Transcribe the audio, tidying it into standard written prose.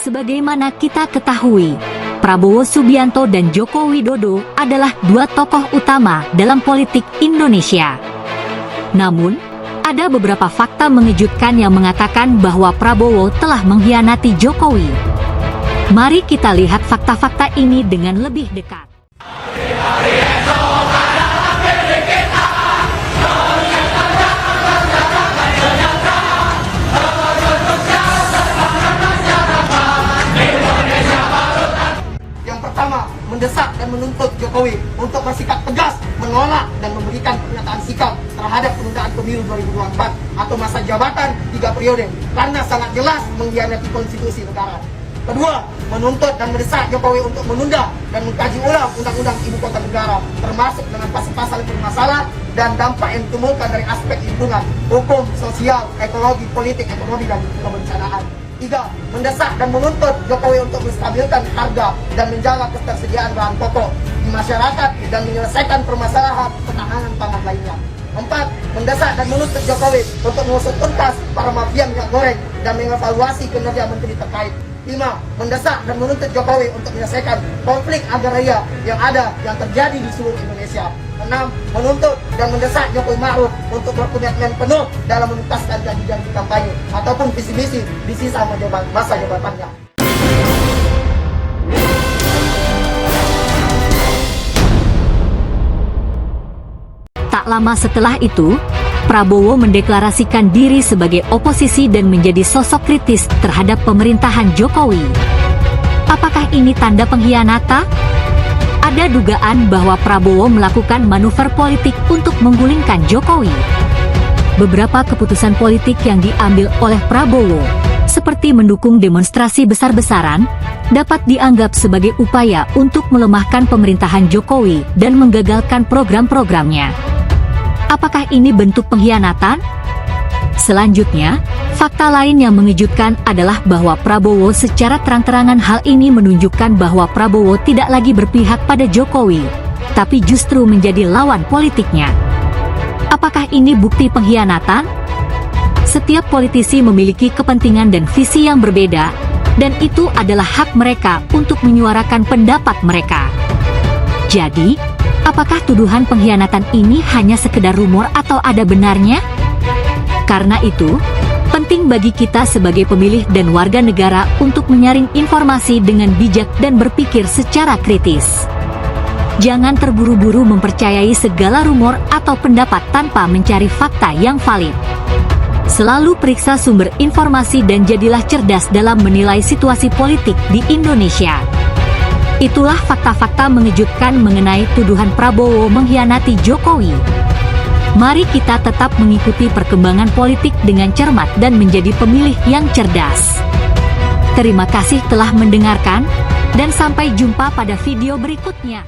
Sebagaimana kita ketahui, Prabowo Subianto dan Joko Widodo adalah dua tokoh utama dalam politik Indonesia. Namun, ada beberapa fakta mengejutkan yang mengatakan bahwa Prabowo telah mengkhianati Jokowi. Mari kita lihat fakta-fakta ini dengan lebih dekat. Mendesak dan menuntut Jokowi untuk bersikap tegas, menolak dan memberikan pernyataan sikap terhadap penundaan pemilu 2024 atau masa jabatan 3 periode karena sangat jelas mengkhianati konstitusi negara. Kedua, menuntut dan mendesak Jokowi untuk menunda dan mengkaji ulang undang-undang ibu kota negara termasuk dengan pasal-pasal yang bermasalah dan dampak yang ditemukan dari aspek lingkungan, hukum, sosial, ekologi, politik, ekonomi, dan kebencanaan. 3. Mendesak dan menuntut Jokowi untuk menstabilkan harga dan menjaga ketersediaan bahan pokok di masyarakat dan menyelesaikan permasalahan ketahanan pangan lainnya. 4. Mendesak dan menuntut Jokowi untuk mengusut tuntas para mafia minyak goreng dan mengevaluasi kinerja menteri terkait. 5. Mendesak dan menuntut Jokowi untuk menyelesaikan konflik agraria yang terjadi di seluruh Indonesia. 6. Menuntut dan mendesak Jokowi Ma'ruf untuk berkomitmen penuh dalam menuntaskan janji-janji kampanye ataupun visi-misi di sisa masa jabatannya. Tak lama setelah itu, Prabowo mendeklarasikan diri sebagai oposisi dan menjadi sosok kritis terhadap pemerintahan Jokowi. Apakah ini tanda pengkhianatan? Ada dugaan bahwa Prabowo melakukan manuver politik untuk menggulingkan Jokowi. Beberapa keputusan politik yang diambil oleh Prabowo, seperti mendukung demonstrasi besar-besaran, dapat dianggap sebagai upaya untuk melemahkan pemerintahan Jokowi dan menggagalkan program-programnya. Apakah ini bentuk pengkhianatan? Selanjutnya, fakta lain yang mengejutkan adalah bahwa Prabowo secara terang-terangan hal ini menunjukkan bahwa Prabowo tidak lagi berpihak pada Jokowi, tapi justru menjadi lawan politiknya. Apakah ini bukti pengkhianatan? Setiap politisi memiliki kepentingan dan visi yang berbeda, dan itu adalah hak mereka untuk menyuarakan pendapat mereka. Jadi, apakah tuduhan pengkhianatan ini hanya sekedar rumor atau ada benarnya? Karena itu, penting bagi kita sebagai pemilih dan warga negara untuk menyaring informasi dengan bijak dan berpikir secara kritis. Jangan terburu-buru mempercayai segala rumor atau pendapat tanpa mencari fakta yang valid. Selalu periksa sumber informasi dan jadilah cerdas dalam menilai situasi politik di Indonesia. Itulah fakta-fakta mengejutkan mengenai tuduhan Prabowo mengkhianati Jokowi. Mari kita tetap mengikuti perkembangan politik dengan cermat dan menjadi pemilih yang cerdas. Terima kasih telah mendengarkan, dan sampai jumpa pada video berikutnya.